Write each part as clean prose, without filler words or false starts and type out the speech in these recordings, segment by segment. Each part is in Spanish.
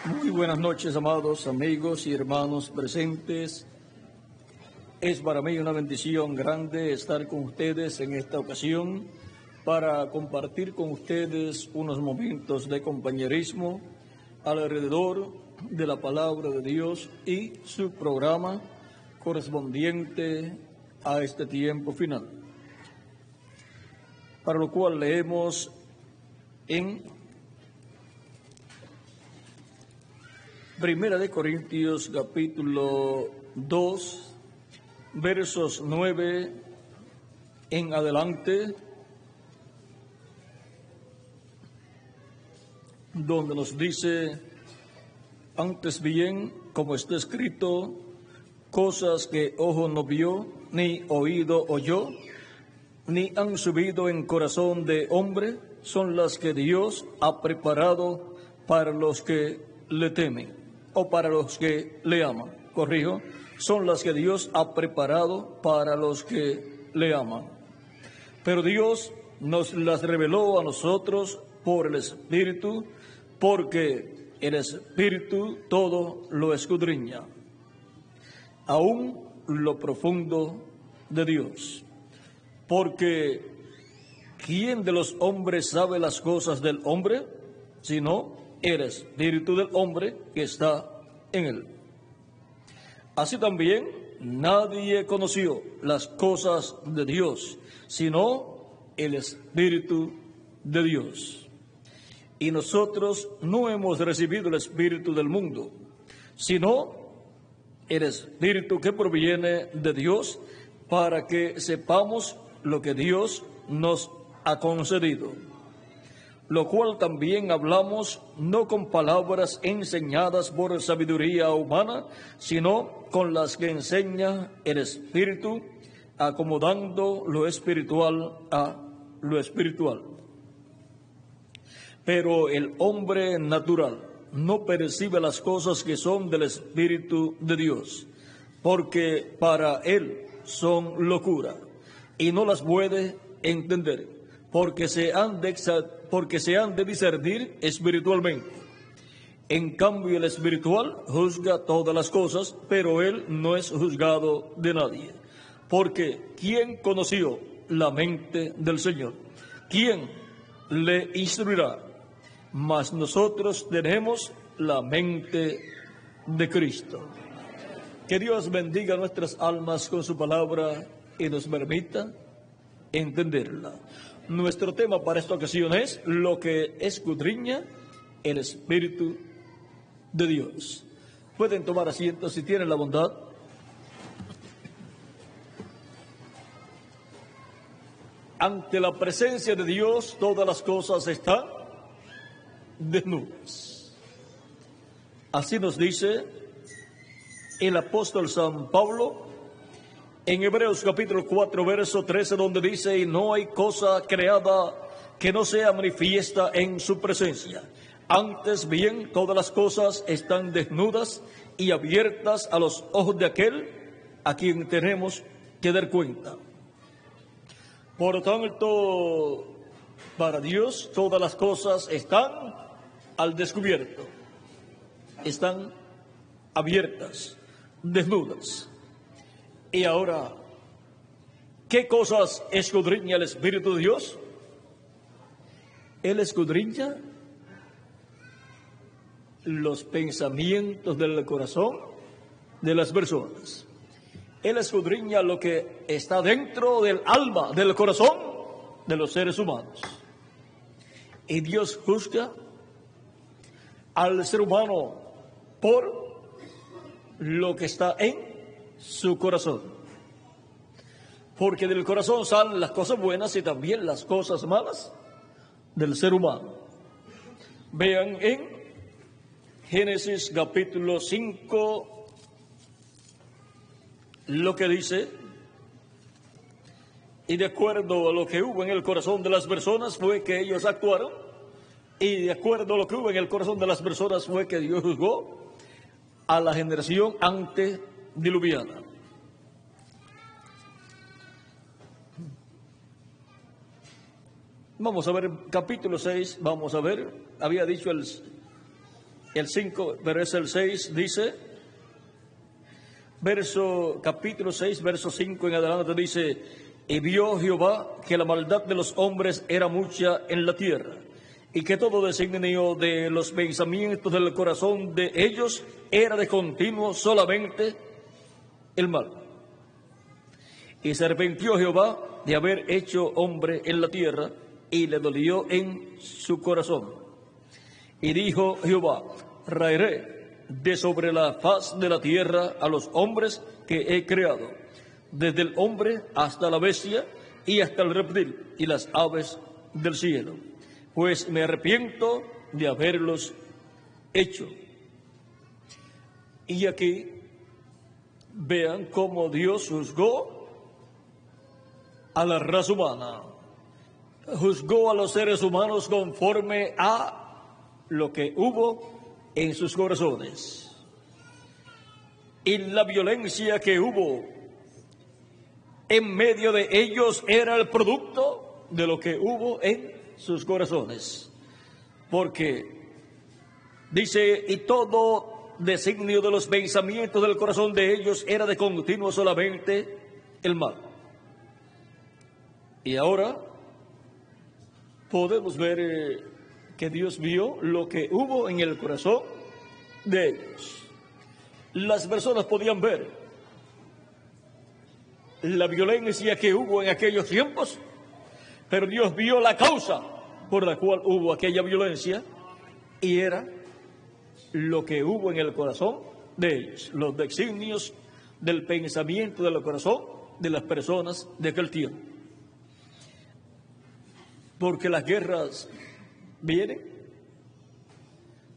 Muy buenas noches, amados amigos y hermanos presentes. Es para mí una bendición grande estar con ustedes en esta ocasión para compartir con ustedes unos momentos de compañerismo alrededor de la palabra de Dios y su programa correspondiente a este tiempo final. Para lo cual leemos en Primera de Corintios capítulo 2, versos 9 en adelante, donde nos dice: antes bien, como está escrito, cosas que ojo no vio, ni oído oyó, ni han subido en corazón de hombre, son las que Dios ha preparado para los que le temen, o para los que le aman. Corrijo, son las que Dios ha preparado para los que le aman. Pero Dios nos las reveló a nosotros por el Espíritu, porque el Espíritu todo lo escudriña, aún lo profundo de Dios. Porque ¿quién de los hombres sabe las cosas del hombre, sino el Espíritu del hombre que está en él? Así también nadie conoció las cosas de Dios, sino el Espíritu de Dios. Y nosotros no hemos recibido el Espíritu del mundo, sino el Espíritu que proviene de Dios, para que sepamos lo que Dios nos ha concedido. Lo cual también hablamos no con palabras enseñadas por sabiduría humana, sino con las que enseña el Espíritu, acomodando lo espiritual a lo espiritual. Pero el hombre natural no percibe las cosas que son del Espíritu de Dios, porque para él son locura, y no las puede entender, porque se han de discernir espiritualmente. En cambio, el espiritual juzga todas las cosas, pero él no es juzgado de nadie. Porque ¿quién conoció la mente del Señor? ¿Quién le instruirá? Mas nosotros tenemos la mente de Cristo. Que Dios bendiga nuestras almas con su palabra y nos permita entenderla. Nuestro tema para esta ocasión es lo que escudriña el Espíritu de Dios. Pueden tomar asiento si tienen la bondad. Ante la presencia de Dios todas las cosas están desnudas. Así nos dice el apóstol San Pablo en Hebreos capítulo 4, verso 13, donde dice: y no hay cosa creada que no sea manifiesta en su presencia. Antes bien, todas las cosas están desnudas y abiertas a los ojos de aquel a quien tenemos que dar cuenta. Por tanto, para Dios todas las cosas están al descubierto, están abiertas, desnudas. Y ahora, ¿qué cosas escudriña el Espíritu de Dios? Él escudriña los pensamientos del corazón de las personas. Él escudriña lo que está dentro del alma, del corazón de los seres humanos. Y Dios juzga al ser humano por lo que está en su corazón, porque del corazón salen las cosas buenas y también las cosas malas del ser humano. Vean en Génesis capítulo 5 lo que dice: y de acuerdo a lo que hubo en el corazón de las personas fue que ellos actuaron, y de acuerdo a lo que hubo en el corazón de las personas fue que Dios juzgó a la generación antediluviana. Vamos a ver capítulo 6, vamos a ver, había dicho el 5, pero es el 6, dice, capítulo 6, verso 5 en adelante dice, y vio Jehová que la maldad de los hombres era mucha en la tierra, y que todo designio de los pensamientos del corazón de ellos era de continuo solamente el mal. Y se arrepintió Jehová de haber hecho hombre en la tierra, y le dolió en su corazón. Y dijo Jehová, raeré de sobre la faz de la tierra a los hombres que he creado, desde el hombre hasta la bestia y hasta el reptil y las aves del cielo, pues me arrepiento de haberlos hecho. Y aquí vean cómo Dios juzgó a la raza humana, juzgó a los seres humanos conforme a lo que hubo en sus corazones. Y la violencia que hubo en medio de ellos era el producto de lo que hubo en sus corazones. Porque dice, y todo designio de los pensamientos del corazón de ellos era de continuo solamente el mal. Y ahora podemos ver que Dios vio lo que hubo en el corazón de ellos. Las personas podían ver la violencia que hubo en aquellos tiempos, pero Dios vio la causa por la cual hubo aquella violencia, y era lo que hubo en el corazón de ellos, los designios del pensamiento del corazón de las personas de aquel tiempo. Porque las guerras vienen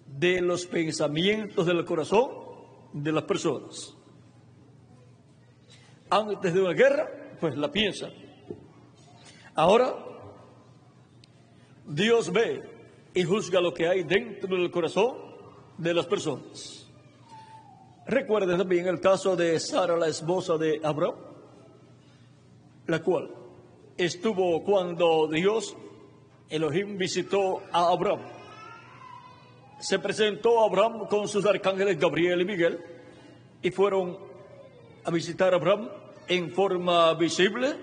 de los pensamientos del corazón de las personas. Antes de una guerra, pues la piensan. Ahora, Dios ve y juzga lo que hay dentro del corazón de las personas. Recuerden también el caso de Sara, la esposa de Abraham, la cual estuvo cuando Dios, Elohim, visitó a Abraham. Se presentó a Abraham con sus arcángeles Gabriel y Miguel, y fueron a visitar a Abraham en forma visible,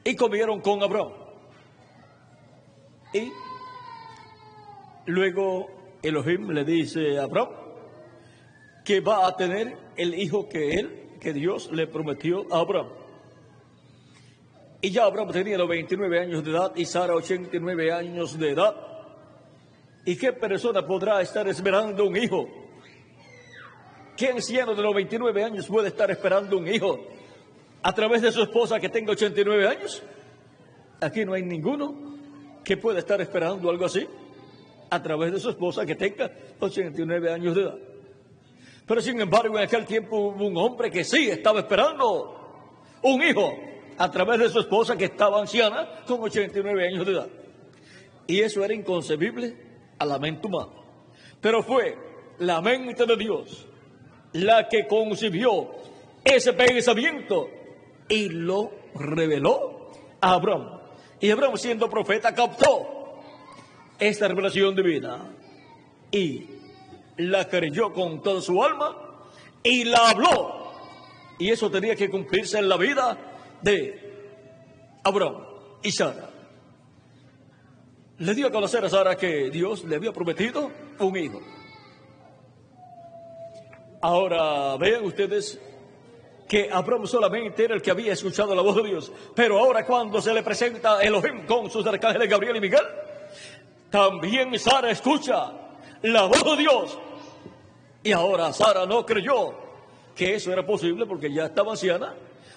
y comieron con Abraham. Y luego Elohim le dice a Abraham que va a tener el hijo que Dios le prometió a Abraham. Y ya Abraham tenía los 29 años de edad y Sara 89 años de edad. ¿Y qué persona podrá estar esperando un hijo? ¿Qué anciano de los 29 años puede estar esperando un hijo a través de su esposa que tenga 89 años? Aquí no hay ninguno que pueda estar esperando algo así a través de su esposa que tenga 89 años de edad. Pero sin embargo, en aquel tiempo hubo un hombre que sí estaba esperando un hijo a través de su esposa que estaba anciana con 89 años de edad. Y eso era inconcebible a la mente humana. Pero fue la mente de Dios la que concibió ese pensamiento y lo reveló a Abraham. Y Abraham, siendo profeta, captó esta revelación divina y la creyó con toda su alma y la habló. Y eso tenía que cumplirse en la vida de Abraham y Sara. Le dio a conocer a Sara que Dios le había prometido un hijo. Ahora vean ustedes que Abraham solamente era el que había escuchado la voz de Dios, pero ahora cuando se le presenta Elohim con sus arcángeles Gabriel y Miguel, también Sara escucha la voz de Dios. Y ahora Sara no creyó que eso era posible porque ya estaba anciana.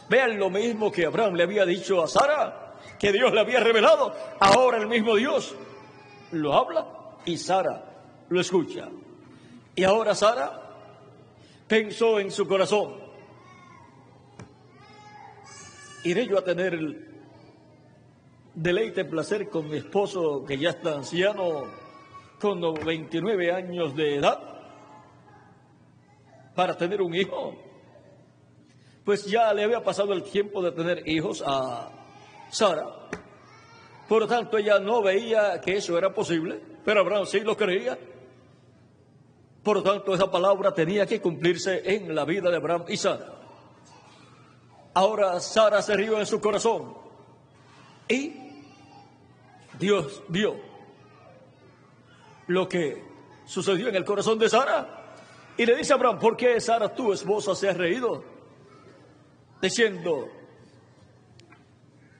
Vean lo mismo que Abraham le había dicho a Sara, que Dios le había revelado. Ahora el mismo Dios lo habla y Sara lo escucha. Y ahora Sara pensó en su corazón: iré yo a tener el deleite, placer con mi esposo que ya está anciano, con 29 años de edad, para tener un hijo. Pues ya le había pasado el tiempo de tener hijos a Sara. Por lo tanto, ella no veía que eso era posible, pero Abraham sí lo creía. Por lo tanto, esa palabra tenía que cumplirse en la vida de Abraham y Sara. Ahora Sara se rió en su corazón y Dios vio lo que sucedió en el corazón de Sara. Y le dice a Abraham: ¿por qué, Sara, tu esposa, se ha reído? Diciendo: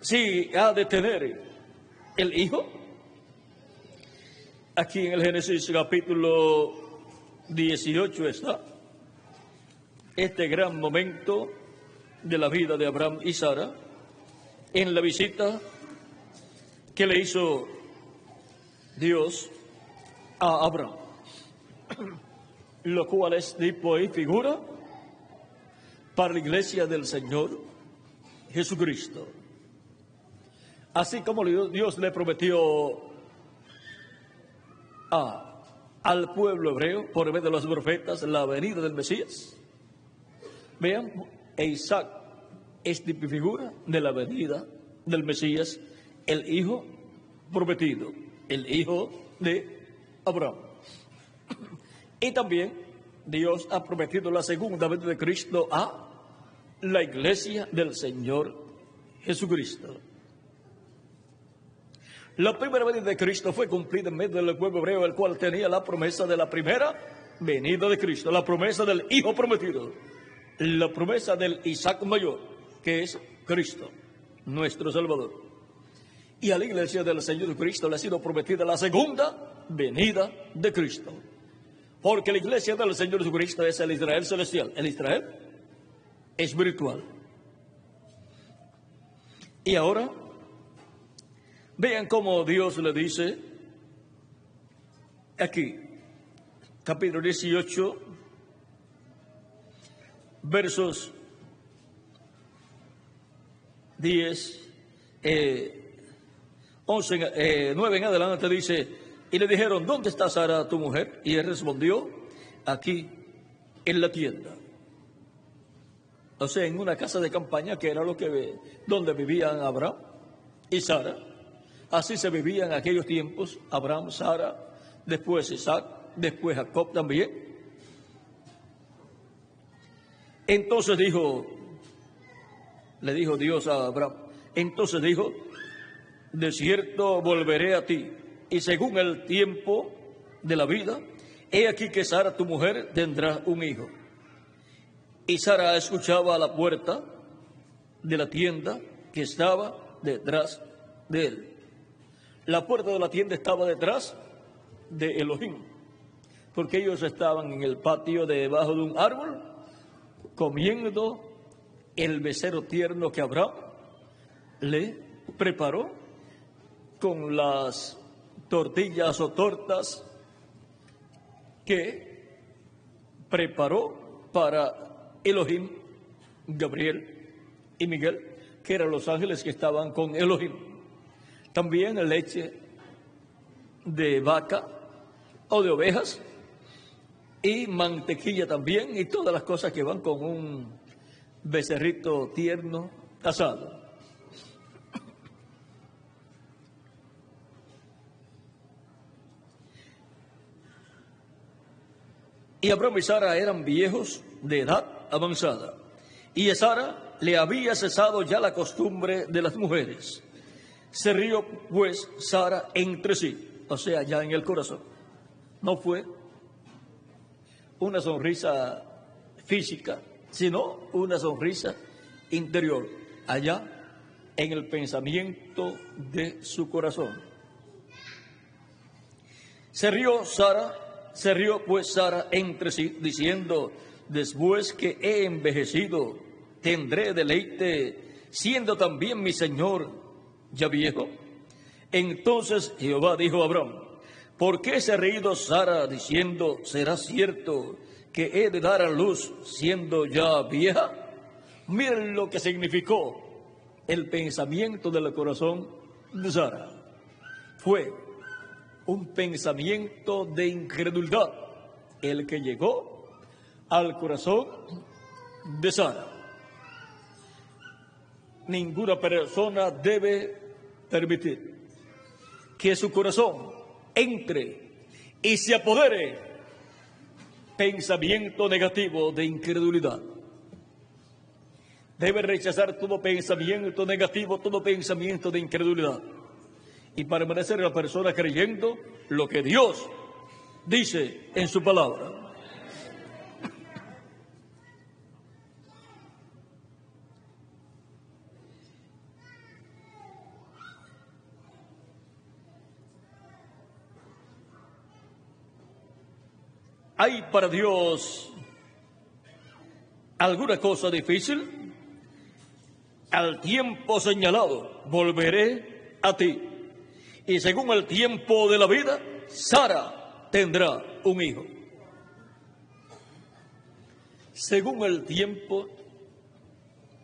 si ha de tener el hijo. Aquí en el Génesis capítulo 18 está este gran momento de la vida de Abraham y Sara, en la visita que le hizo Dios a Abraham, lo cual es tipo y figura para la iglesia del Señor Jesucristo. Así como Dios le prometió al pueblo hebreo por medio de los profetas la venida del Mesías. Vean, Isaac es tipo y figura de la venida del Mesías, el hijo prometido, el hijo de Abraham. Y también Dios ha prometido la segunda venida de Cristo a la iglesia del Señor Jesucristo. La primera venida de Cristo fue cumplida en medio del pueblo hebreo, el cual tenía la promesa de la primera venida de Cristo, la promesa del hijo prometido, la promesa del Isaac mayor, que es Cristo, nuestro Salvador. Y a la iglesia del Señor Jesucristo le ha sido prometida la segunda venida de Cristo. Porque la iglesia del Señor Jesucristo es el Israel celestial, el Israel espiritual. Y ahora, vean cómo Dios le dice aquí, capítulo 18, versos 10, 11, 9 en adelante, dice: y le dijeron: ¿dónde está Sara, tu mujer? Y él respondió: aquí, en la tienda. O sea, en una casa de campaña, que era donde vivían Abraham y Sara. Así se vivía en aquellos tiempos: Abraham, Sara, después Isaac, después Jacob también. Entonces le dijo Dios a Abraham, entonces dijo: de cierto volveré a ti, y según el tiempo de la vida, he aquí que Sara, tu mujer, tendrá un hijo. Y Sara escuchaba a la puerta de la tienda que estaba detrás de él. La puerta de la tienda estaba detrás de Elohim, porque ellos estaban en el patio debajo de un árbol, comiendo el becerro tierno que Abraham le preparó con las tortillas o tortas que preparó para Elohim, Gabriel y Miguel, que eran los ángeles que estaban con Elohim. También leche de vaca o de ovejas y mantequilla también, y todas las cosas que van con un becerrito tierno asado. Y Abraham y Sara eran viejos de edad avanzada, y a Sara le había cesado ya la costumbre de las mujeres. Se rió pues Sara entre sí, o sea, ya en el corazón. No fue una sonrisa física, sino una sonrisa interior, allá en el pensamiento de su corazón. Se rió pues Sara entre sí, diciendo: después que he envejecido, tendré deleite, siendo también mi señor ya viejo. Entonces Jehová dijo a Abraham: ¿por qué se ha reído Sara diciendo: será cierto que he de dar a luz siendo ya vieja? Miren lo que significó el pensamiento del corazón de Sara. Fue un pensamiento de incredulidad el que llegó al corazón de Sara. Ninguna persona debe permitir que su corazón entre y se apodere pensamiento negativo de incredulidad. Debe rechazar todo pensamiento negativo, todo pensamiento de incredulidad. Y permanecer la persona creyendo lo que Dios dice en su palabra. ¿Hay para Dios alguna cosa difícil? Al tiempo señalado volveré a ti. Y según el tiempo de la vida, Sara tendrá un hijo. Según el tiempo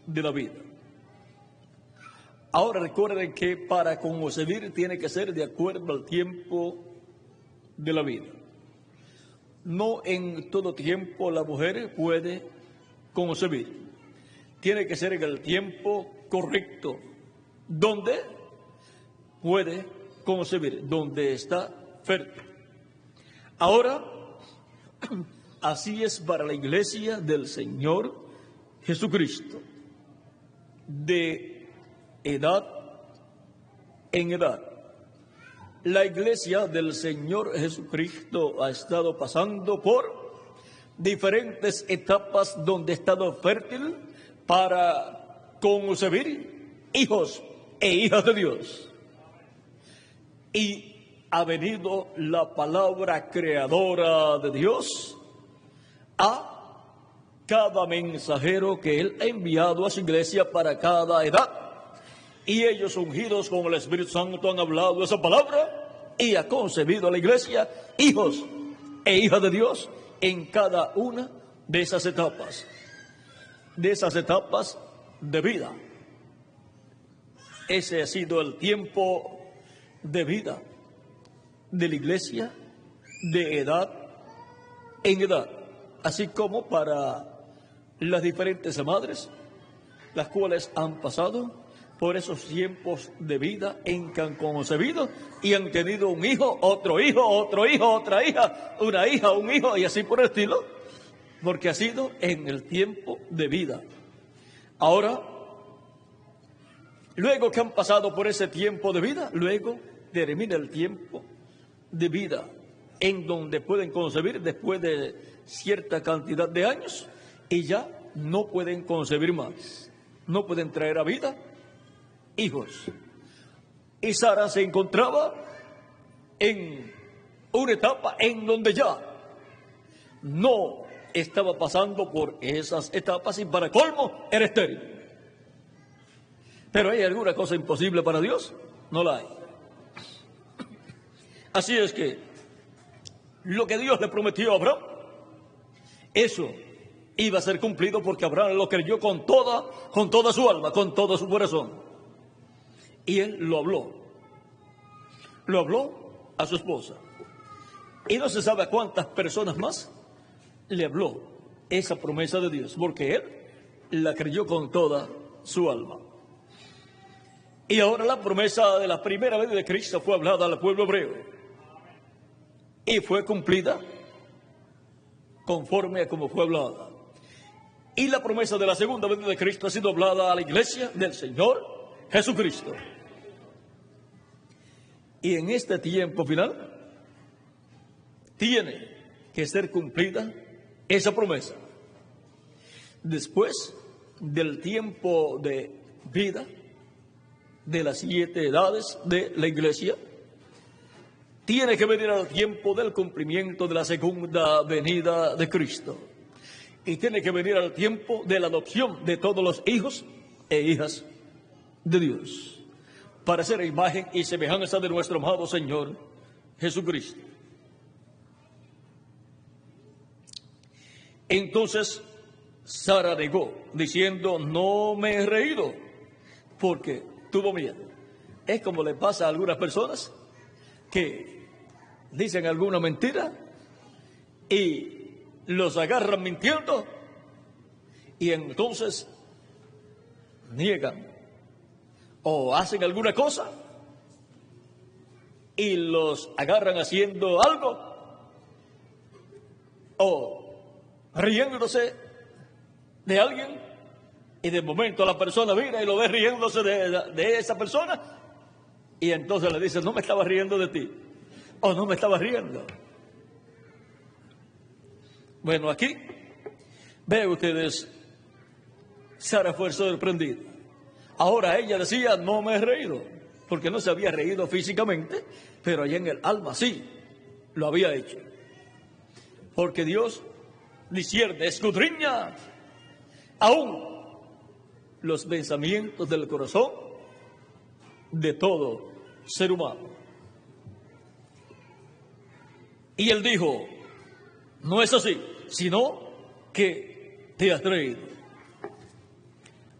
de la vida. Ahora recuerden que para concebir tiene que ser de acuerdo al tiempo de la vida. No en todo tiempo la mujer puede concebir. Tiene que ser en el tiempo correcto, donde puede concebir, donde está fértil. Ahora, así es para la iglesia del Señor Jesucristo, de edad en edad. La iglesia del Señor Jesucristo ha estado pasando por diferentes etapas donde ha estado fértil para concebir hijos e hijas de Dios. Y ha venido la palabra creadora de Dios a cada mensajero que Él ha enviado a su iglesia para cada edad. Y ellos, ungidos con el Espíritu Santo, han hablado esa palabra y ha concebido a la iglesia hijos e hijas de Dios en cada una de esas etapas. De esas etapas de vida. Ese ha sido el tiempo de vida de la iglesia de edad en edad, así como para las diferentes madres, las cuales han pasado por esos tiempos de vida en que han concebido y han tenido un hijo, otra hija, una hija, un hijo y así por el estilo, porque ha sido en el tiempo de vida. Ahora, luego que han pasado por ese tiempo de vida, luego termina el tiempo de vida en donde pueden concebir después de cierta cantidad de años y ya no pueden concebir más, no pueden traer a vida hijos. Y Sara se encontraba en una etapa en donde ya no estaba pasando por esas etapas y para colmo era estéril. Pero ¿hay alguna cosa imposible para Dios? No la hay. Así es que lo que Dios le prometió a Abraham, eso iba a ser cumplido porque Abraham lo creyó con toda su alma, con todo su corazón. Y él lo habló a su esposa. Y no se sabe a cuántas personas más le habló esa promesa de Dios, porque él la creyó con toda su alma. Y ahora la promesa de la primera vez de Cristo fue hablada al pueblo hebreo. Y fue cumplida conforme a como fue hablada. Y la promesa de la segunda venida de Cristo ha sido hablada a la iglesia del Señor Jesucristo. Y en este tiempo final tiene que ser cumplida esa promesa. Después del tiempo de vida de las 7 edades de la iglesia, tiene que venir al tiempo del cumplimiento de la segunda venida de Cristo. Y tiene que venir al tiempo de la adopción de todos los hijos e hijas de Dios, para ser imagen y semejanza de nuestro amado Señor Jesucristo. Entonces Sara negó, diciendo, no me he reído, porque tuvo miedo. Es como le pasa a algunas personas que dicen alguna mentira y los agarran mintiendo y entonces niegan o hacen alguna cosa y los agarran haciendo algo o riéndose de alguien, y de momento la persona mira y lo ve riéndose de esa persona, y entonces le dice, no me estaba riendo de ti, o no me estaba riendo. Bueno, aquí vean ustedes, Sara fue sorprendida. Ahora ella decía, no me he reído, porque no se había reído físicamente, pero allá en el alma sí lo había hecho. Porque Dios discierne, escudriña aún los pensamientos del corazón de todo ser humano. Y él dijo, no es así, sino que te has reído.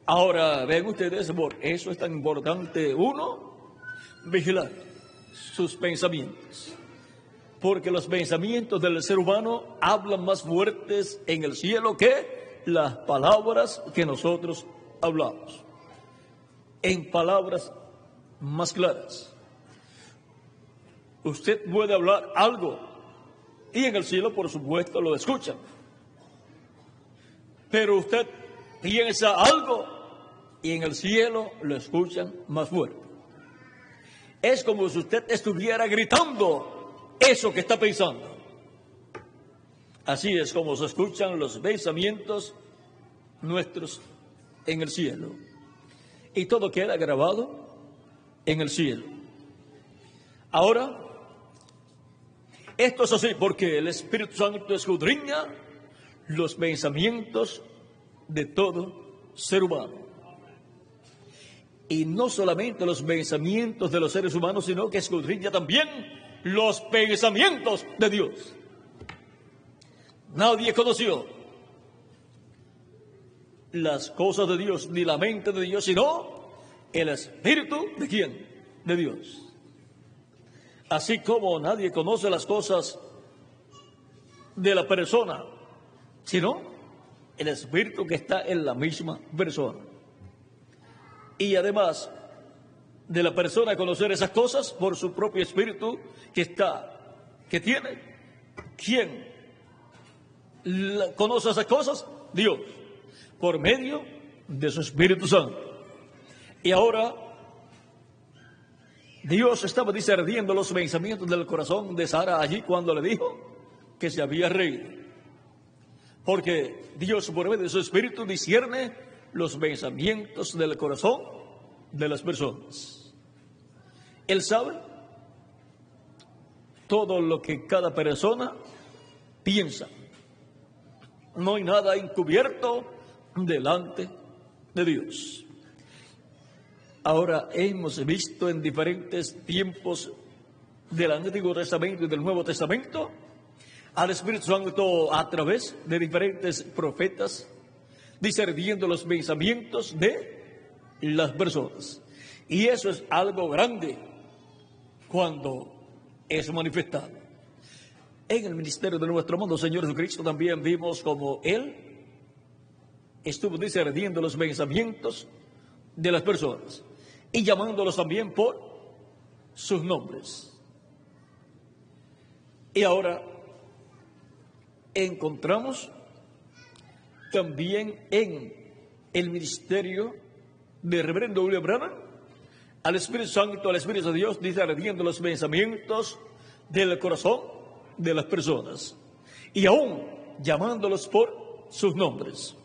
Ahora, ven ustedes, por eso es tan importante, uno, vigilar sus pensamientos. Porque los pensamientos del ser humano hablan más fuertes en el cielo que las palabras que nosotros hablamos. En palabras más claras. Usted puede hablar algo y en el cielo, por supuesto, lo escuchan. Pero usted piensa algo y en el cielo lo escuchan más fuerte. Es como si usted estuviera gritando eso que está pensando. Así es como se escuchan los pensamientos nuestros en el cielo. Y todo queda grabado en el cielo. Ahora, esto es así porque el Espíritu Santo escudriña los pensamientos de todo ser humano. Y no solamente los pensamientos de los seres humanos, sino que escudriña también los pensamientos de Dios. Nadie conoció las cosas de Dios, ni la mente de Dios, sino el Espíritu de ¿quién? De Dios. Así como nadie conoce las cosas de la persona, sino el Espíritu que está en la misma persona. Y además de la persona conocer esas cosas por su propio espíritu que tiene, ¿quién conoce esas cosas? Dios, por medio de su Espíritu Santo. Y ahora, Dios estaba discerniendo los pensamientos del corazón de Sara allí cuando le dijo que se había reído. Porque Dios, por medio de su Espíritu, discierne los pensamientos del corazón de las personas. Él sabe todo lo que cada persona piensa. No hay nada encubierto delante de Dios. Ahora hemos visto en diferentes tiempos del Antiguo Testamento y del Nuevo Testamento al Espíritu Santo a través de diferentes profetas discerniendo los pensamientos de las personas. Y eso es algo grande cuando es manifestado. En el ministerio de nuestro amado Señor Jesucristo también vimos como Él estuvo discerniendo los pensamientos de las personas y llamándolos también por sus nombres. Y ahora encontramos también en el ministerio de Reverendo William Branham al Espíritu Santo, al Espíritu de Dios, discerniendo los pensamientos del corazón de las personas y aún llamándolos por sus nombres.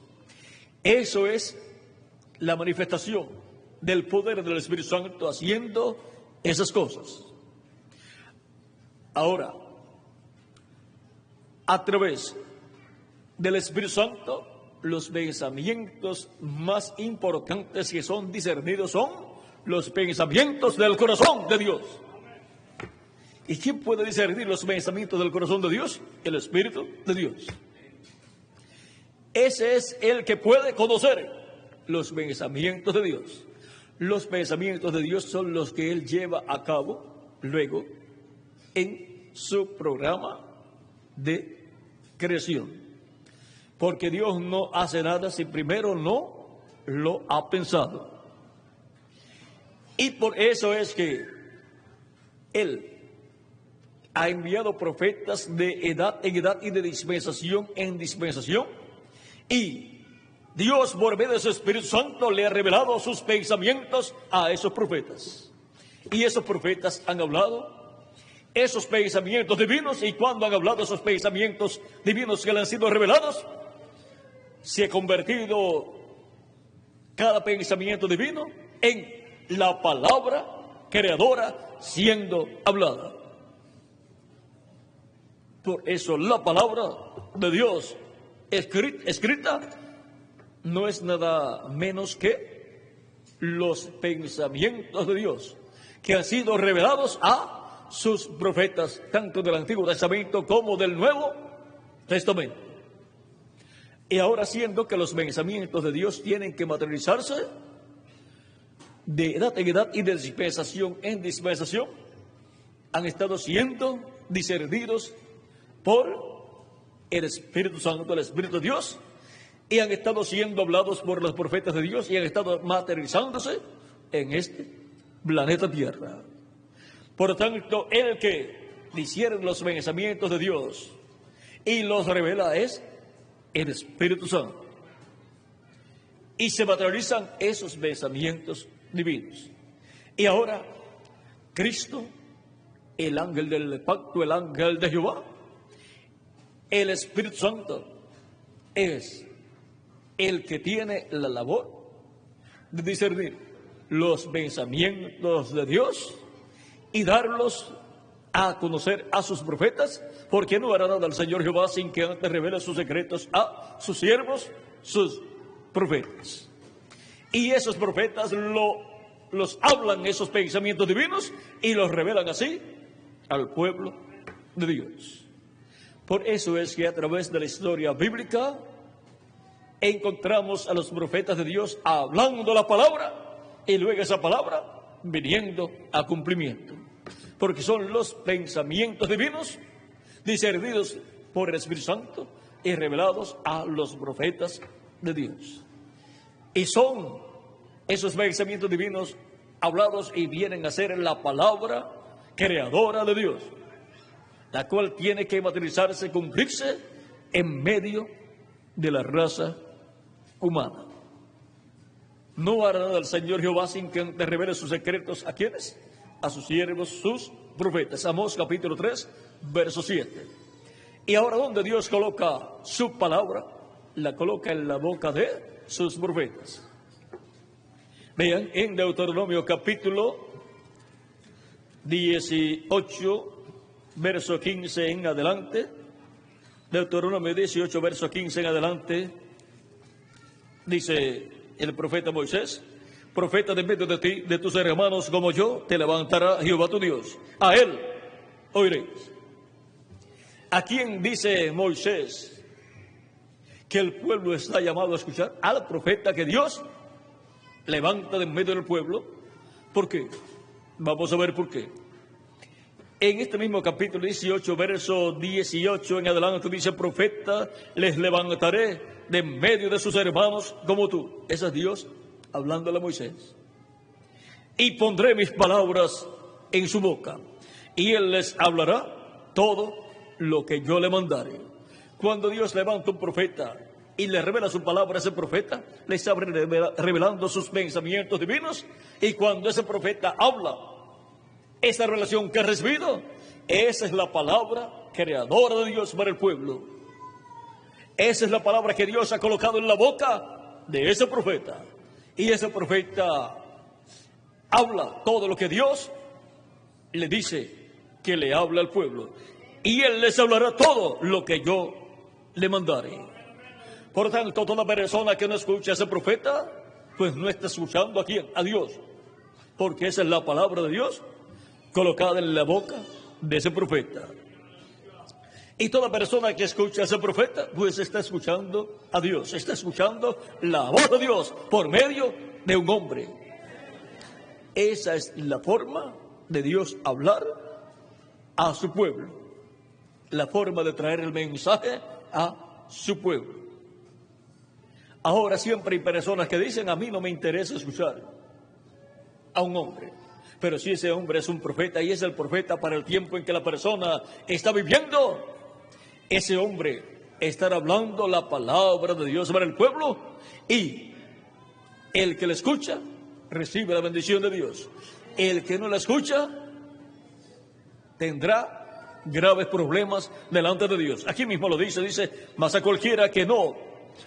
Eso es la manifestación del poder del Espíritu Santo haciendo esas cosas. Ahora, a través del Espíritu Santo, los pensamientos más importantes que son discernidos son los pensamientos del corazón de Dios. ¿Y quién puede discernir los pensamientos del corazón de Dios? El Espíritu de Dios. Ese es el que puede conocer los pensamientos de Dios. Los pensamientos de Dios son los que Él lleva a cabo luego en su programa de creación. Porque Dios no hace nada si primero no lo ha pensado. Y por eso es que Él ha enviado profetas de edad en edad y de dispensación en dispensación. Y Dios, por medio de su Espíritu Santo, le ha revelado sus pensamientos a esos profetas. Y esos profetas han hablado esos pensamientos divinos, y cuando han hablado esos pensamientos divinos que le han sido revelados, se ha convertido cada pensamiento divino en la palabra creadora siendo hablada. Por eso la palabra de Dios escrita no es nada menos que los pensamientos de Dios que han sido revelados a sus profetas, tanto del Antiguo Testamento como del Nuevo Testamento. Y ahora, siendo que los pensamientos de Dios tienen que materializarse de edad en edad y de dispensación en dispensación, han estado siendo discernidos por el Espíritu Santo, el Espíritu de Dios, y han estado siendo hablados por los profetas de Dios y han estado materializándose en este planeta Tierra. Por tanto, el que discierne los pensamientos de Dios y los revela es el Espíritu Santo. Y se materializan esos pensamientos divinos. Y ahora, Cristo, el ángel del pacto, el ángel de Jehová, el Espíritu Santo, es el que tiene la labor de discernir los pensamientos de Dios y darlos a conocer a sus profetas, porque no hará nada al Señor Jehová sin que antes revele sus secretos a sus siervos, sus profetas. Y esos profetas los hablan esos pensamientos divinos y los revelan así al pueblo de Dios. Por eso es que a través de la historia bíblica encontramos a los profetas de Dios hablando la palabra y luego esa palabra viniendo a cumplimiento. Porque son los pensamientos divinos discernidos por el Espíritu Santo y revelados a los profetas de Dios. Y son esos pensamientos divinos hablados y vienen a ser la palabra creadora de Dios, la cual tiene que materializarse, cumplirse en medio de la raza humana. No hará nada el Señor Jehová sin que te revele sus secretos. ¿A quiénes? A sus siervos, sus profetas. Amós capítulo 3, verso 7. Y ahora, donde Dios coloca su palabra, la coloca en la boca de sus profetas. Vean, en Deuteronomio capítulo 18, verso 15 en adelante. Deuteronomio 18, verso 15 en adelante. Dice el profeta Moisés: profeta de medio de ti, de tus hermanos como yo, te levantará Jehová tu Dios. A él oiréis. ¿A quién dice Moisés que el pueblo está llamado a escuchar? Al profeta que Dios levanta de en medio del pueblo. ¿Por qué? Vamos a ver por qué. En este mismo capítulo 18, verso 18 en adelante, dice: profeta les levantaré de en medio de sus hermanos como tú. Ese es Dios hablándole a Moisés. Y pondré mis palabras en su boca, y él les hablará todo lo que yo le mandare. Cuando Dios levanta un profeta y le revela su palabra a ese profeta, le está revelando sus pensamientos divinos. Y cuando ese profeta habla esa relación que ha recibido, esa es la palabra creadora de Dios para el pueblo. Esa es la palabra que Dios ha colocado en la boca de ese profeta. Y ese profeta habla todo lo que Dios le dice que le habla al pueblo. Y él les hablará todo lo que yo le mandare. Por tanto, toda persona que no escucha a ese profeta, pues no está escuchando a quién, a Dios. Porque esa es la palabra de Dios colocada en la boca de ese profeta. Y toda persona que escucha a ese profeta, pues está escuchando a Dios, está escuchando la voz de Dios por medio de un hombre. Esa es la forma de Dios hablar a su pueblo, la forma de traer el mensaje a su pueblo. Ahora siempre hay personas que dicen: a mí no me interesa escuchar a un hombre, Pero si ese hombre es un profeta y es el profeta para el tiempo en que la persona está viviendo, ese hombre estará hablando la palabra de Dios para el pueblo, y el que le escucha recibe la bendición de Dios. El que no la escucha tendrá graves problemas delante de Dios. Aquí mismo lo dice, mas a cualquiera que no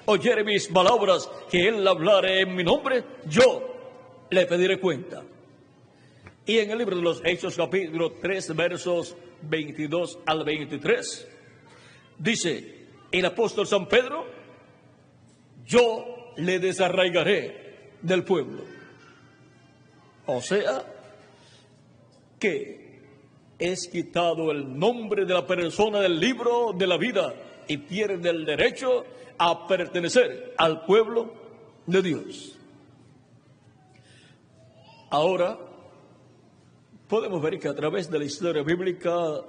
oyere mis palabras, que él hablare en mi nombre, yo le pediré cuenta. Y en el libro de los Hechos, capítulo 3, versos 22 al 23, dice el apóstol San Pedro: yo le desarraigaré del pueblo. O sea, que es quitado el nombre de la persona del libro de la vida y pierde el derecho a pertenecer al pueblo de Dios. Ahora, podemos ver que a través de la historia bíblica,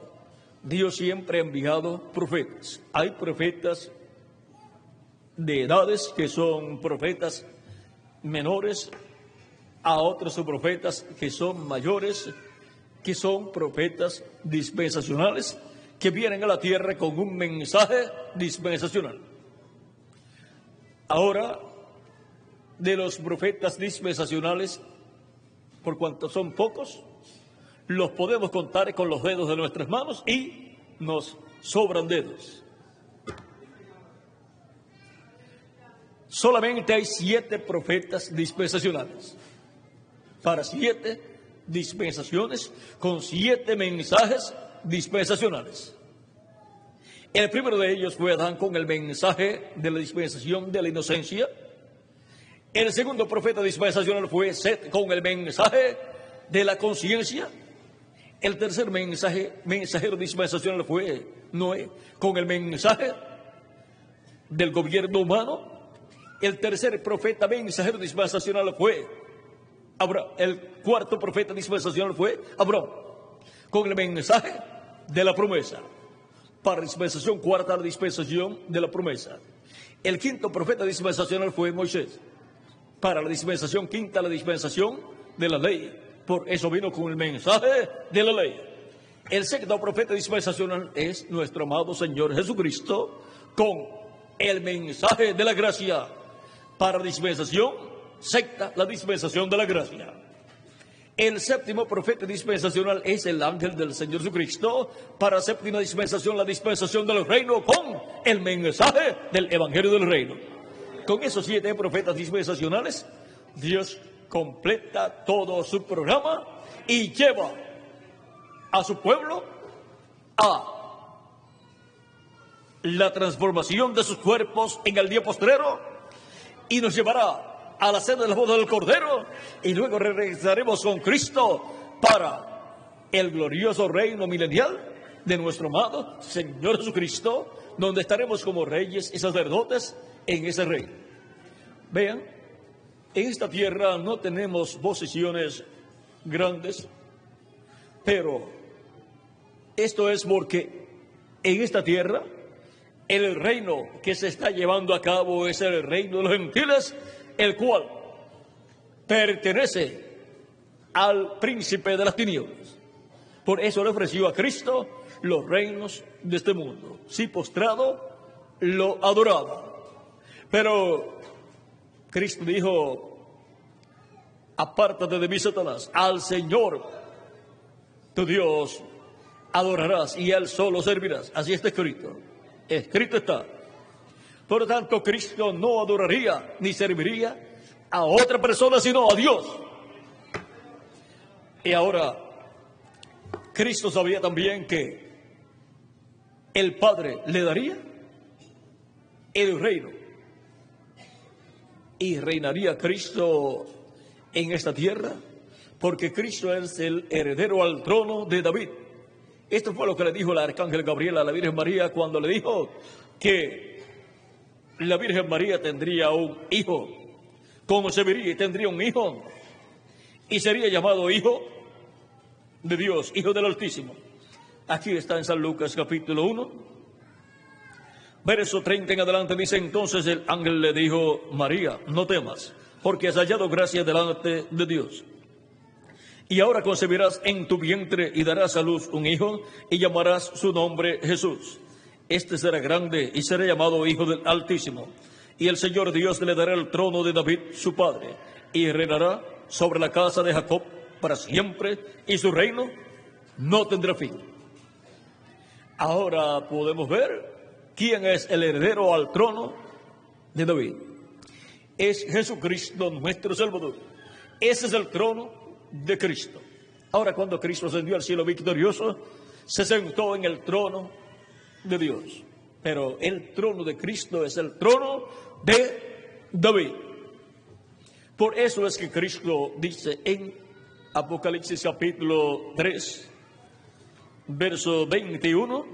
Dios siempre ha enviado profetas. Hay profetas de edades que son profetas menores, a otros son profetas que son mayores, que son profetas dispensacionales, que vienen a la tierra con un mensaje dispensacional. Ahora, de los profetas dispensacionales, por cuanto son pocos, los podemos contar con los dedos de nuestras manos y nos sobran dedos. Solamente hay 7 profetas dispensacionales para 7 dispensaciones con 7 mensajes dispensacionales. El primero de ellos fue Adán con el mensaje de la dispensación de la inocencia. El segundo profeta dispensacional fue Set con el mensaje de la conciencia. El tercer mensajero dispensacional fue Noé con el mensaje del gobierno humano. El tercer profeta mensajero dispensacional fue Abraham. El cuarto profeta dispensacional fue Abraham con el mensaje de la promesa. Para dispensación cuarta, la dispensación de la promesa. El quinto profeta dispensacional fue Moisés. Para la dispensación quinta, la dispensación de la ley. Por eso vino con el mensaje de la ley. El sexto profeta dispensacional es nuestro amado Señor Jesucristo con el mensaje de la gracia. Para la dispensación sexta, la dispensación de la gracia. El séptimo profeta dispensacional es el ángel del Señor Jesucristo. Para la séptima dispensación, la dispensación del reino con el mensaje del evangelio del reino. Con esos 7 profetas dispensacionales, Dios completa todo su programa y lleva a su pueblo a la transformación de sus cuerpos en el día postrero, y nos llevará a la cena de la boda del Cordero, y luego regresaremos con Cristo para el glorioso reino milenial de nuestro amado Señor Jesucristo, donde estaremos como reyes y sacerdotes en ese reino. Vean, en esta tierra no tenemos posiciones grandes, pero esto es porque en esta tierra el reino que se está llevando a cabo es el reino de los gentiles, el cual pertenece al príncipe de las tinieblas. Por eso le ofreció a Cristo los reinos de este mundo. Si postrado, lo adoraba. Pero Cristo dijo: apártate de mí, Satanás, al Señor tu Dios adorarás y a Él solo servirás. Así está escrito. Escrito está. Por lo tanto, Cristo no adoraría ni serviría a otra persona sino a Dios. Y ahora, Cristo sabía también que el Padre le daría el reino. Y reinaría Cristo en esta tierra, porque Cristo es el heredero al trono de David. Esto fue lo que le dijo el arcángel Gabriel a la Virgen María cuando le dijo que la Virgen María tendría un hijo, concebiría y tendría un hijo, y sería llamado Hijo de Dios, Hijo del Altísimo. Aquí está en San Lucas capítulo 1, verso 30 en adelante, dice: entonces el ángel le dijo: María, no temas, porque has hallado gracia delante de Dios. Y ahora concebirás en tu vientre y darás a luz un hijo y llamarás su nombre Jesús. Este será grande y será llamado Hijo del Altísimo. Y el Señor Dios le dará el trono de David, su padre, y reinará sobre la casa de Jacob para siempre, y su reino no tendrá fin. Ahora podemos ver quién es el heredero al trono de David. Es Jesucristo nuestro Salvador. Ese es el trono de Cristo. Ahora, cuando Cristo ascendió al cielo victorioso, se sentó en el trono de Dios. Pero el trono de Cristo es el trono de David. Por eso es que Cristo dice en Apocalipsis capítulo 3, verso 21,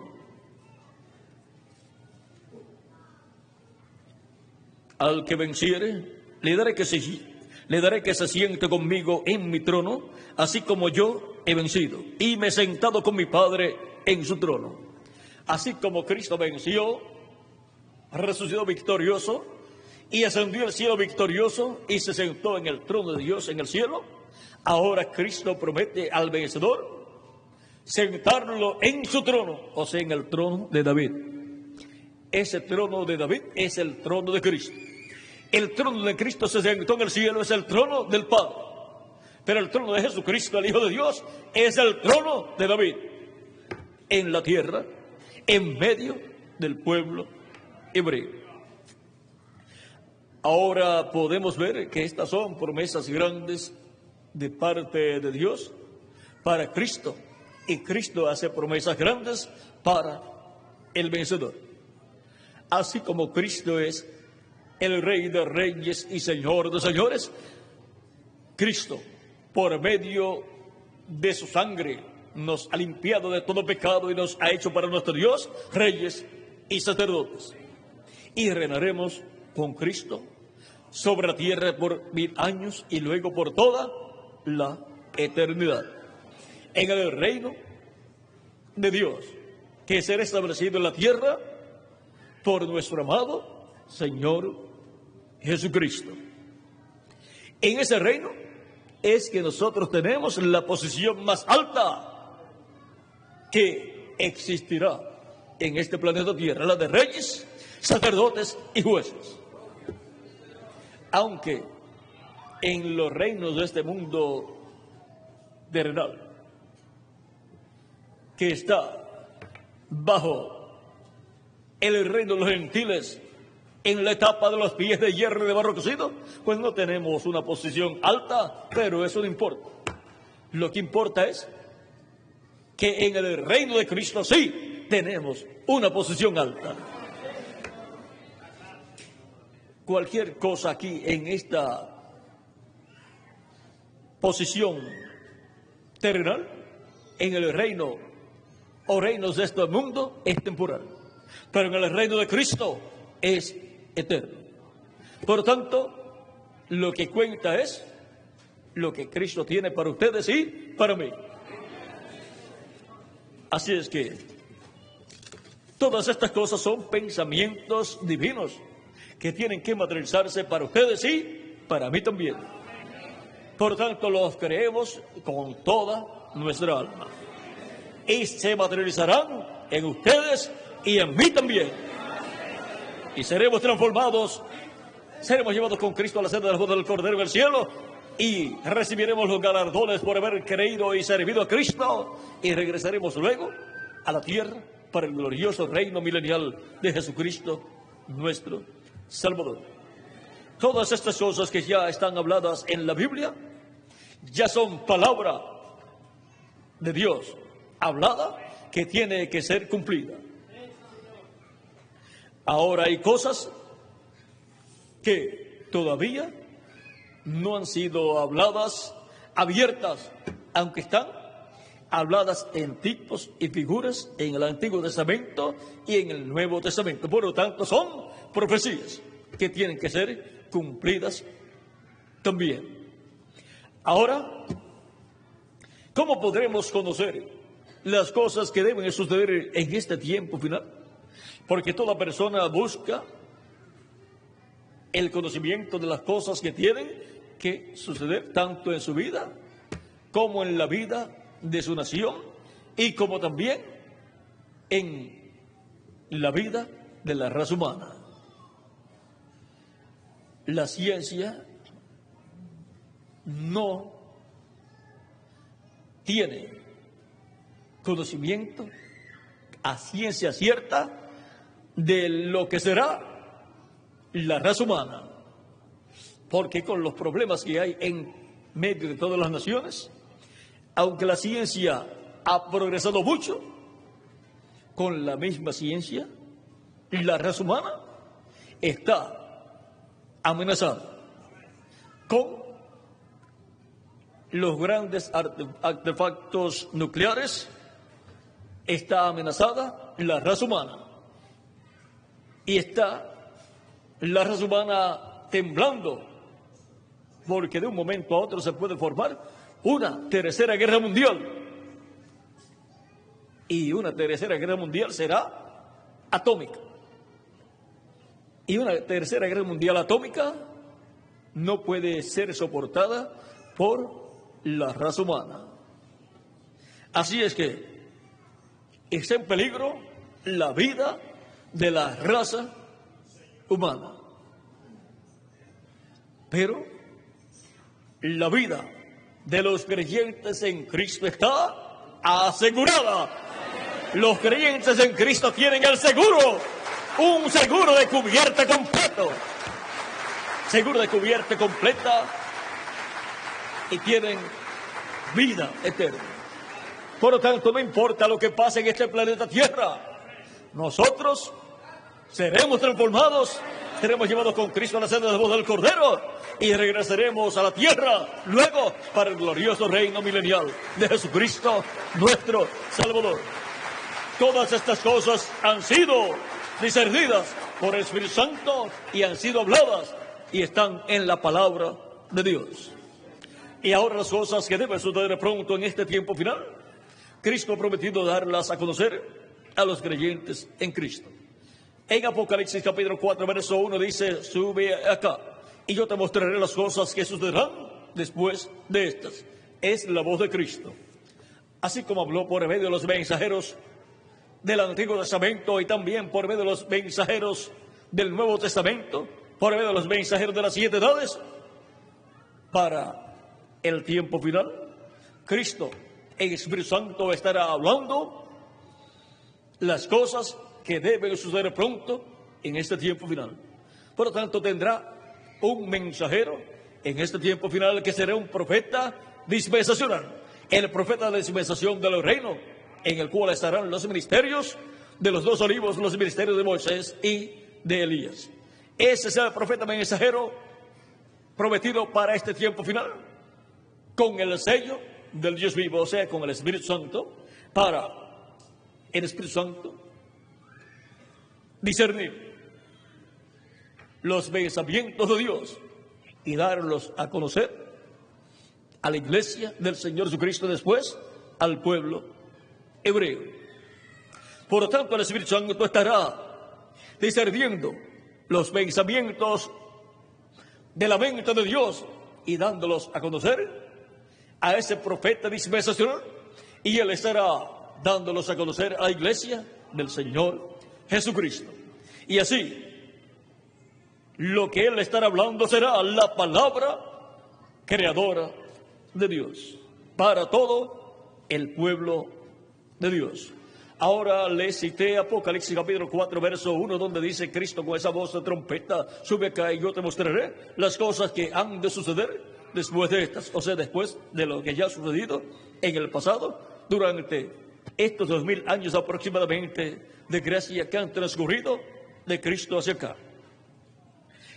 al que venciere, le daré que se siente conmigo en mi trono, así como yo he vencido y me he sentado con mi Padre en su trono. Así como Cristo venció, resucitó victorioso y ascendió al cielo victorioso y se sentó en el trono de Dios en el cielo, ahora Cristo promete al vencedor sentarlo en su trono, o sea, en el trono de David. Ese trono de David es el trono de Cristo. El trono de Cristo se sentó en el cielo, es el trono del Padre. Pero el trono de Jesucristo, el Hijo de Dios, es el trono de David. En la tierra, en medio del pueblo hebreo. Ahora podemos ver que estas son promesas grandes de parte de Dios para Cristo. Y Cristo hace promesas grandes para el vencedor. Así como Cristo es el Rey de Reyes y Señor de Señores, Cristo, por medio de su sangre, nos ha limpiado de todo pecado y nos ha hecho para nuestro Dios reyes y sacerdotes. Y reinaremos con Cristo sobre la tierra por 1000 años y luego por toda la eternidad. En el reino de Dios, que será establecido en la tierra por nuestro amado Señor Jesucristo. En ese reino es que nosotros tenemos la posición más alta que existirá en este planeta Tierra, la de reyes, sacerdotes y jueces. Aunque en los reinos de este mundo terrenal, que está bajo el reino de los gentiles, en la etapa de los pies de hierro y de barro cocido, pues no tenemos una posición alta, pero eso no importa. Lo que importa es que en el reino de Cristo sí tenemos una posición alta. Cualquier cosa aquí en esta posición terrenal, en el reino o reinos de este mundo, es temporal. Pero en el reino de Cristo es eterno. Por lo tanto, lo que cuenta es lo que Cristo tiene para ustedes y para mí. Así es que todas estas cosas son pensamientos divinos que tienen que materializarse para ustedes y para mí también. Por lo tanto, los creemos con toda nuestra alma. Y se materializarán en ustedes y en mí también. Y seremos transformados, seremos llevados con Cristo a la senda de las bodas del Cordero del cielo y recibiremos los galardones por haber creído y servido a Cristo y regresaremos luego a la tierra para el glorioso reino milenial de Jesucristo, nuestro Salvador. Todas estas cosas que ya están habladas en la Biblia ya son palabra de Dios, hablada, que tiene que ser cumplida. Ahora hay cosas que todavía no han sido habladas, abiertas, aunque están habladas en tipos y figuras en el Antiguo Testamento y en el Nuevo Testamento. Por lo tanto, son profecías que tienen que ser cumplidas también. Ahora, ¿cómo podremos conocer las cosas que deben suceder en este tiempo final? Porque toda persona busca el conocimiento de las cosas que tienen que suceder tanto en su vida como en la vida de su nación y como también en la vida de la raza humana. La ciencia no tiene conocimiento a ciencia cierta de lo que será la raza humana, porque con los problemas que hay en medio de todas las naciones, aunque la ciencia ha progresado mucho, con la misma ciencia, la raza humana está amenazada con los grandes artefactos nucleares. Está amenazada la raza humana y está la raza humana temblando, porque de un momento a otro se puede formar una tercera guerra mundial, y una tercera guerra mundial será atómica, y una tercera guerra mundial atómica no puede ser soportada por la raza humana. Así es que está en peligro la vida de la raza humana. Pero la vida de los creyentes en Cristo está asegurada. Los creyentes en Cristo tienen el seguro, un seguro de cubierta completo, seguro de cubierta completa, y tienen vida eterna. Por lo tanto, no importa lo que pase en este planeta Tierra, nosotros seremos transformados, seremos llevados con Cristo a la senda de la voz del Cordero y regresaremos a la tierra luego para el glorioso reino milenial de Jesucristo, nuestro Salvador. Todas estas cosas han sido discernidas por el Espíritu Santo y han sido habladas y están en la palabra de Dios. Y ahora las cosas que deben suceder pronto en este tiempo final, Cristo ha prometido darlas a conocer a los creyentes en Cristo. En Apocalipsis capítulo 4, verso 1 dice: sube acá y yo te mostraré las cosas que sucederán después de estas. Es la voz de Cristo. Así como habló por medio de los mensajeros del Antiguo Testamento y también por medio de los mensajeros del Nuevo Testamento, por medio de los mensajeros de las 7 edades, para el tiempo final, Cristo, el Espíritu Santo, estará hablando las cosas que deben suceder pronto en este tiempo final. Por lo tanto, tendrá un mensajero en este tiempo final que será un profeta dispensacional, el profeta de la dispensación del reino, en el cual estarán los ministerios de los 2 olivos, los ministerios de Moisés y de Elías. Ese es el profeta mensajero prometido para este tiempo final, con el sello del Dios vivo, o sea, con el Espíritu Santo, para el Espíritu Santo discernir los pensamientos de Dios y darlos a conocer a la iglesia del Señor Jesucristo, después al pueblo hebreo. Por lo tanto, el Espíritu Santo estará discerniendo los pensamientos de la mente de Dios y dándolos a conocer a ese profeta dispensacional, y él estará dándolos a conocer a la iglesia del Señor Jesucristo. Y así, lo que él estará hablando será la palabra creadora de Dios para todo el pueblo de Dios. Ahora les cité Apocalipsis capítulo 4, verso 1, donde dice Cristo con esa voz de trompeta: sube acá y yo te mostraré las cosas que han de suceder después de estas, o sea, después de lo que ya ha sucedido en el pasado, durante estos 2000 años aproximadamente de gracia que han transcurrido de Cristo hacia acá.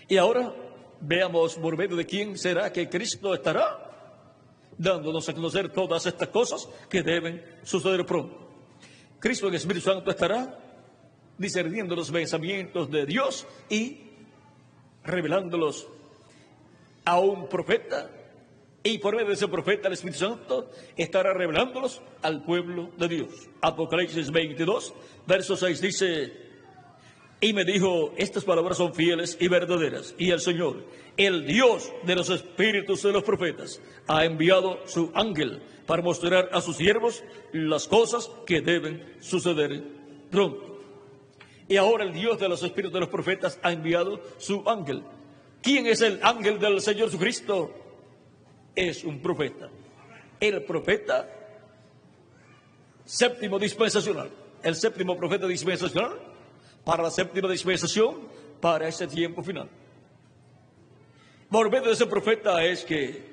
Y ahora veamos por medio de quién será que Cristo estará dándonos a conocer todas estas cosas que deben suceder pronto. Cristo, el Espíritu Santo, estará discerniendo los pensamientos de Dios y revelándolos a un profeta, y por medio de ese profeta el Espíritu Santo estará revelándolos al pueblo de Dios. Apocalipsis 22, verso 6 dice: Y me dijo, estas palabras son fieles y verdaderas. Y el Señor, el Dios de los espíritus de los profetas, ha enviado su ángel para mostrar a sus siervos las cosas que deben suceder pronto. Y ahora el Dios de los espíritus de los profetas ha enviado su ángel. ¿Quién es el ángel del Señor Jesucristo? Es un profeta. El profeta séptimo dispensacional. El séptimo profeta dispensacional para la séptima dispensación, para ese tiempo final. Por medio de ese profeta es que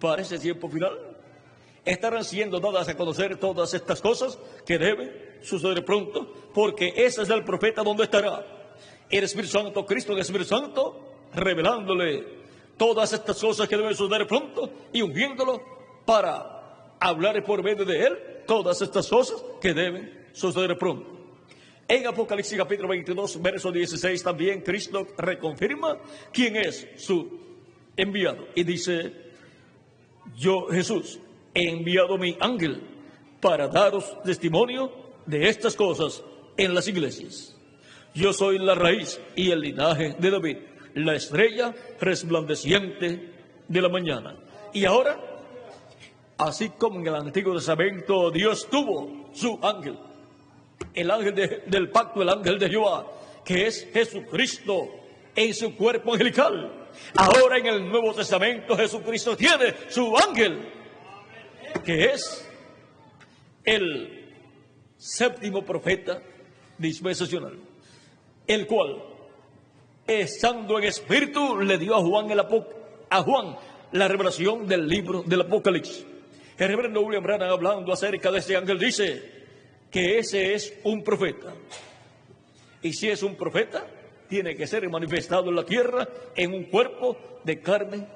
para ese tiempo final estarán siendo dadas a conocer todas estas cosas que deben suceder pronto, porque ese es el profeta donde estará el Espíritu Santo, Cristo, el Espíritu Santo, revelándole todas estas cosas que deben suceder pronto y ungiéndolo para hablar por medio de él todas estas cosas que deben suceder pronto. En Apocalipsis capítulo 22, verso 16, también Cristo reconfirma quién es su enviado. Y dice, yo, Jesús, he enviado mi ángel para daros testimonio de estas cosas en las iglesias. Yo soy la raíz y el linaje de David, la estrella resplandeciente de la mañana. Y ahora, así como en el Antiguo Testamento Dios tuvo su ángel, el ángel del pacto, el ángel de Jehová, que es Jesucristo en su cuerpo angelical. Ahora en el Nuevo Testamento Jesucristo tiene su ángel, que es el séptimo profeta dispensacional, el cual, estando en espíritu, le dio a Juan la revelación del libro del Apocalipsis. El reverendo William Branham, hablando acerca de ese ángel, dice que ese es un profeta. Y si es un profeta, tiene que ser manifestado en la tierra en un cuerpo de carne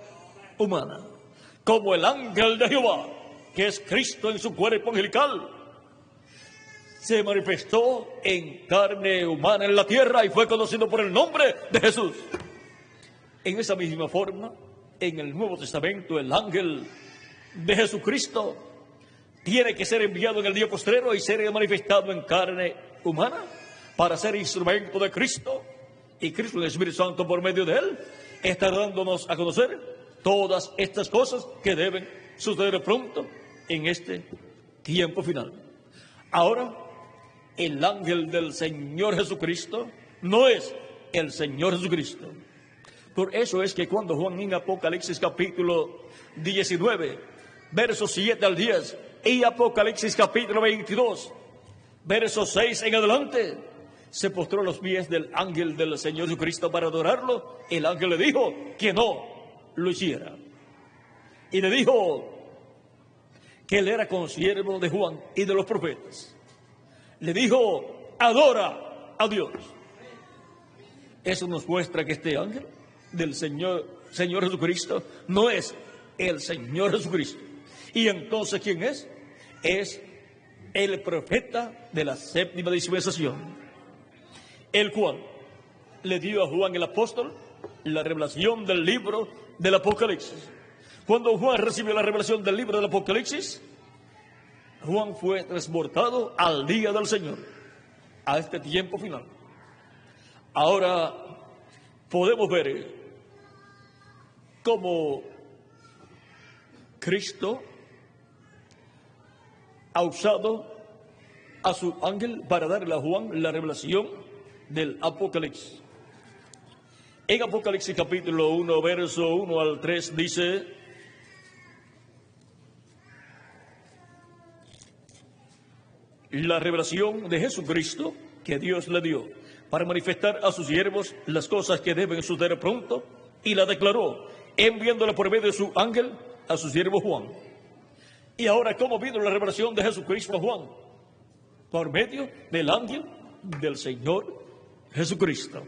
humana, como el ángel de Jehová, que es Cristo en su cuerpo angelical, se manifestó en carne humana en la tierra y fue conocido por el nombre de Jesús. En esa misma forma, en el Nuevo Testamento, el ángel de Jesucristo tiene que ser enviado en el día postrero y ser manifestado en carne humana para ser instrumento de Cristo. Y Cristo, el Espíritu Santo, por medio de él, está dándonos a conocer todas estas cosas que deben suceder pronto en este tiempo final. Ahora, el ángel del Señor Jesucristo no es el Señor Jesucristo. Por eso es que cuando Juan en Apocalipsis capítulo 19, versos 7 al 10, y Apocalipsis capítulo 22, versos 6 en adelante, se postró a los pies del ángel del Señor Jesucristo para adorarlo, el ángel le dijo que no lo hiciera. Y le dijo que él era consiervo de Juan y de los profetas. Le dijo, adora a Dios. Eso nos muestra que este ángel del Señor Jesucristo no es el Señor Jesucristo. Y entonces, ¿quién es? Es el profeta de la séptima dispensación, el cual le dio a Juan el apóstol la revelación del libro del Apocalipsis. Cuando Juan recibió la revelación del libro del Apocalipsis, Juan fue transportado al día del Señor, a este tiempo final. Ahora podemos ver cómo Cristo ha usado a su ángel para darle a Juan la revelación del Apocalipsis. En Apocalipsis capítulo 1, verso 1 al 3 dice: la revelación de Jesucristo que Dios le dio para manifestar a sus siervos las cosas que deben suceder pronto, y la declaró enviándola por medio de su ángel a su siervo Juan. Y ahora, ¿cómo vino la revelación de Jesucristo a Juan? Por medio del ángel del Señor Jesucristo.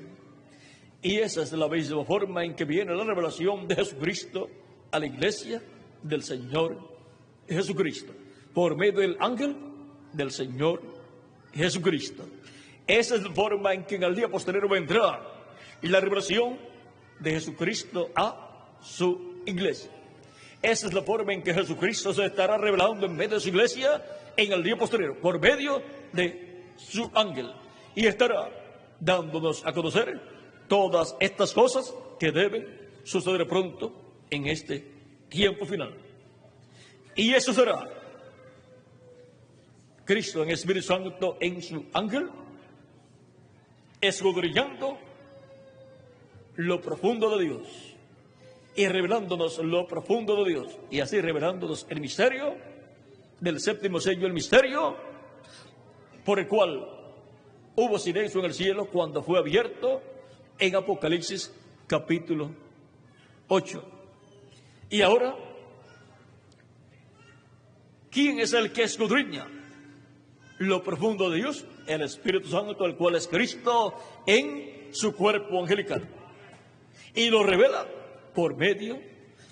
Y esa es la misma forma en que viene la revelación de Jesucristo a la iglesia del Señor Jesucristo, por medio del ángel del Señor Jesucristo. Esa es la forma en que en el día posterior vendrá la revelación de Jesucristo a su iglesia. Esa es la forma en que Jesucristo se estará revelando en medio de su iglesia en el día posterior, por medio de su ángel. Y estará dándonos a conocer todas estas cosas que deben suceder pronto en este tiempo final. Y eso será Cristo en Espíritu Santo en su ángel, escudriñando lo profundo de Dios y revelándonos lo profundo de Dios, y así revelándonos el misterio del séptimo sello, el misterio por el cual hubo silencio en el cielo cuando fue abierto en Apocalipsis capítulo 8. Y ahora, ¿quién es el que escudriña lo profundo de Dios? El Espíritu Santo, el cual es Cristo en su cuerpo angelical, y lo revela por medio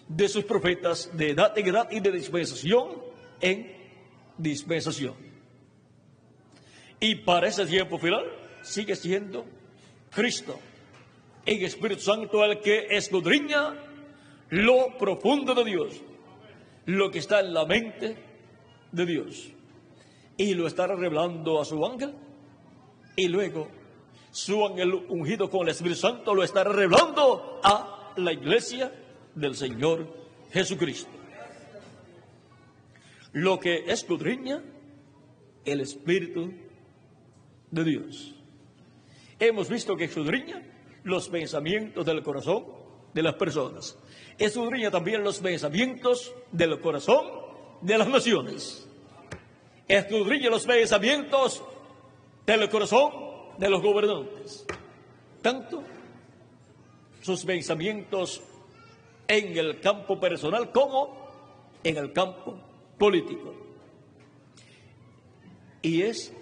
de sus profetas de edad en edad y de dispensación en dispensación. Y para ese tiempo final sigue siendo Cristo en Espíritu Santo el que escudriña lo profundo de Dios, lo que está en la mente de Dios, y lo estará revelando a su ángel, y luego su ángel ungido con el Espíritu Santo lo estará revelando a la iglesia del Señor Jesucristo. Lo que escudriña el Espíritu de Dios. Hemos visto que escudriña los pensamientos del corazón de las personas. Escudriña también los pensamientos del corazón de las naciones. Escudriña los pensamientos del corazón de los gobernantes. Tanto sus pensamientos en el campo personal como en el campo político. Y es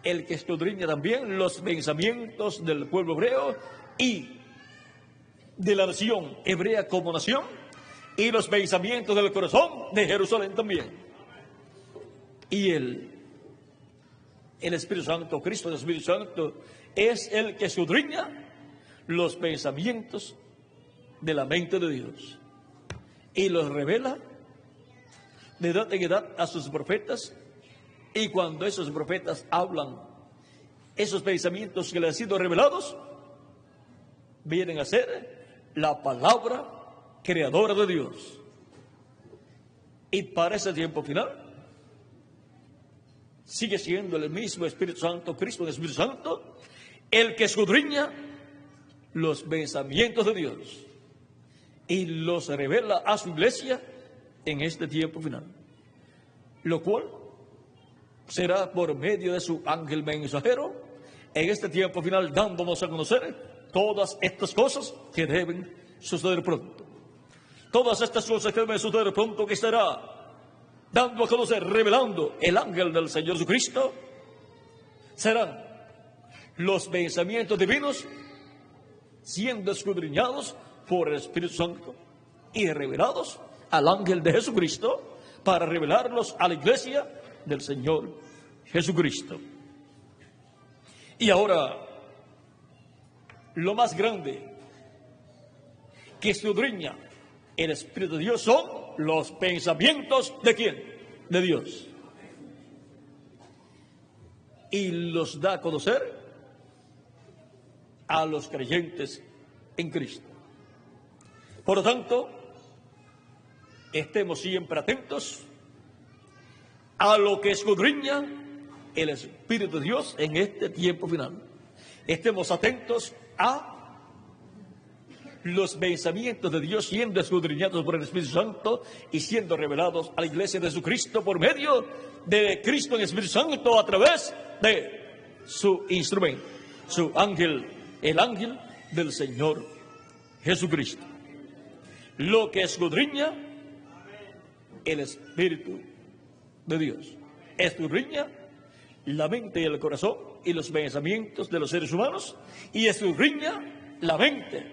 el que escudriña también los pensamientos del pueblo hebreo y de la nación hebrea como nación, y los pensamientos del corazón de Jerusalén también. Y el Espíritu Santo, Cristo, el Espíritu Santo, es el que escudriña los pensamientos de la mente de Dios y los revela de edad en edad a sus profetas. Y cuando esos profetas hablan, esos pensamientos que les han sido revelados vienen a ser la palabra creadora de Dios. Y para ese tiempo final sigue siendo el mismo Espíritu Santo, Cristo, el Espíritu Santo, el que escudriña los pensamientos de Dios y los revela a su iglesia en este tiempo final, lo cual será por medio de su ángel mensajero en este tiempo final, dándonos a conocer todas estas cosas que deben suceder pronto. Todas estas cosas que deben suceder pronto, que estará dando a conocer, revelando el ángel del Señor Jesucristo, serán los pensamientos divinos siendo escudriñados por el Espíritu Santo y revelados al ángel de Jesucristo para revelarlos a la iglesia del Señor Jesucristo. Y ahora, lo más grande que escudriña el Espíritu de Dios son los pensamientos ¿de quién? De Dios. Y los da a conocer a los creyentes en Cristo. Por lo tanto, estemos siempre atentos a lo que escudriña el Espíritu de Dios en este tiempo final. Estemos atentos a los pensamientos de Dios siendo escudriñados por el Espíritu Santo y siendo revelados a la iglesia de Jesucristo por medio de Cristo en el Espíritu Santo a través de su instrumento, su ángel, el ángel del Señor Jesucristo. Lo que escudriña el Espíritu de Dios. Escudriña la mente y el corazón y los pensamientos de los seres humanos, y escudriña la mente,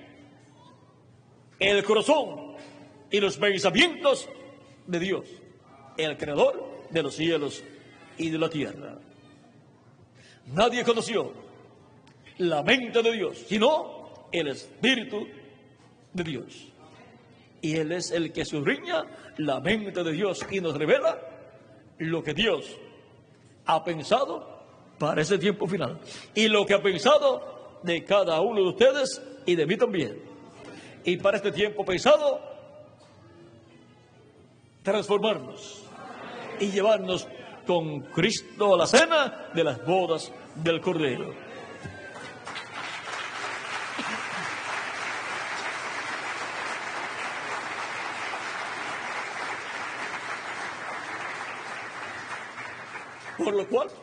el corazón y los pensamientos de Dios, el creador de los cielos y de la tierra. Nadie conoció la mente de Dios sino el Espíritu de Dios. Y Él es el que escudriña la mente de Dios y nos revela lo que Dios ha pensado para ese tiempo final. Y lo que ha pensado de cada uno de ustedes y de mí también. Y para este tiempo pensado, transformarnos y llevarnos con Cristo a la cena de las bodas del Cordero.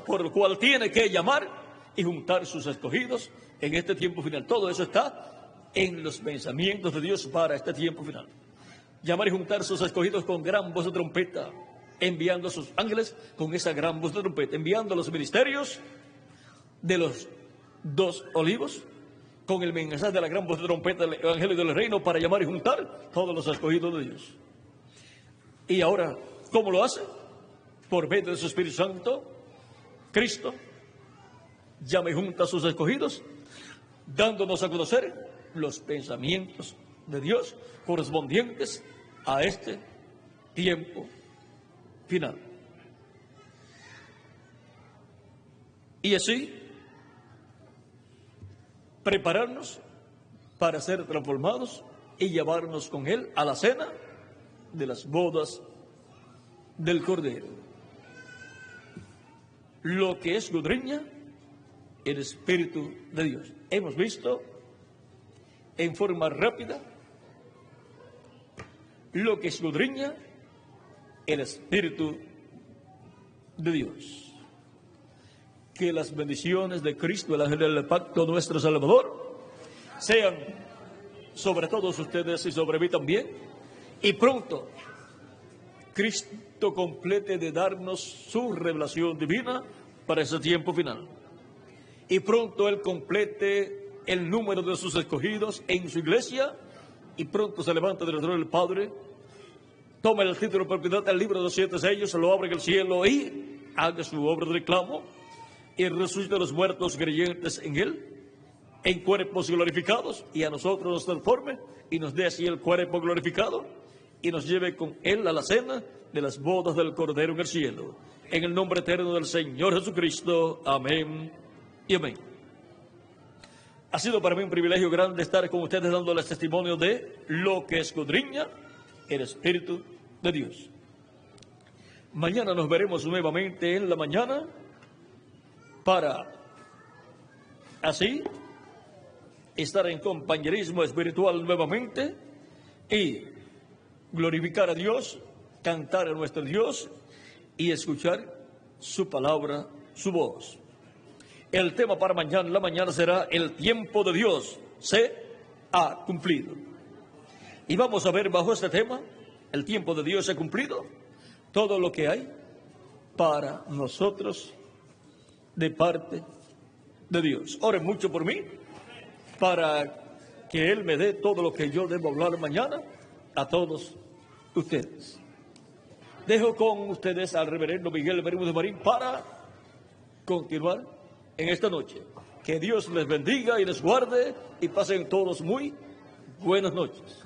Por lo cual tiene que llamar y juntar sus escogidos en este tiempo final. Todo eso está en los pensamientos de Dios para este tiempo final. Llamar y juntar sus escogidos con gran voz de trompeta, enviando a sus ángeles con esa gran voz de trompeta, enviando a los ministerios de los 2 olivos con el mensaje de la gran voz de trompeta del Evangelio del Reino para llamar y juntar todos los escogidos de Dios. Y ahora, ¿cómo lo hace? Por medio de su Espíritu Santo, Cristo llama y junta a sus escogidos, dándonos a conocer los pensamientos de Dios correspondientes a este tiempo final. Y así, prepararnos para ser transformados y llevarnos con Él a la cena de las bodas del Cordero. Lo que escudriña el Espíritu de Dios. Hemos visto en forma rápida lo que escudriña el Espíritu de Dios. Que las bendiciones de Cristo, el ángel del pacto, nuestro Salvador, sean sobre todos ustedes y sobre mí también. Y pronto Cristo complete de darnos su revelación divina para ese tiempo final. Y pronto Él complete el número de sus escogidos en su iglesia. Y pronto se levanta del trono del Padre, toma el título de propiedad del libro de los 7 sellos, se lo abre en el cielo y haga su obra de reclamo. Y resucita a los muertos creyentes en Él, en cuerpos glorificados, y a nosotros nos transforme y nos dé así el cuerpo glorificado y nos lleve con Él a la cena de las bodas del Cordero en el cielo. En el nombre eterno del Señor Jesucristo. Amén y amén. Ha sido para mí un privilegio grande estar con ustedes dándoles testimonio de lo que escudriña el Espíritu de Dios. Mañana nos veremos nuevamente en la mañana para así estar en compañerismo espiritual nuevamente y glorificar a Dios, cantar a nuestro Dios y escuchar su palabra, su voz. El tema para mañana, la mañana será el tiempo de Dios se ha cumplido. Y vamos a ver bajo este tema, el tiempo de Dios se ha cumplido, todo lo que hay para nosotros de parte de Dios. Oren mucho por mí para que Él me dé todo lo que yo debo hablar mañana a todos ustedes. Dejo con ustedes al reverendo Miguel Bermúdez Marín para continuar en esta noche. Que Dios les bendiga y les guarde y pasen todos muy buenas noches.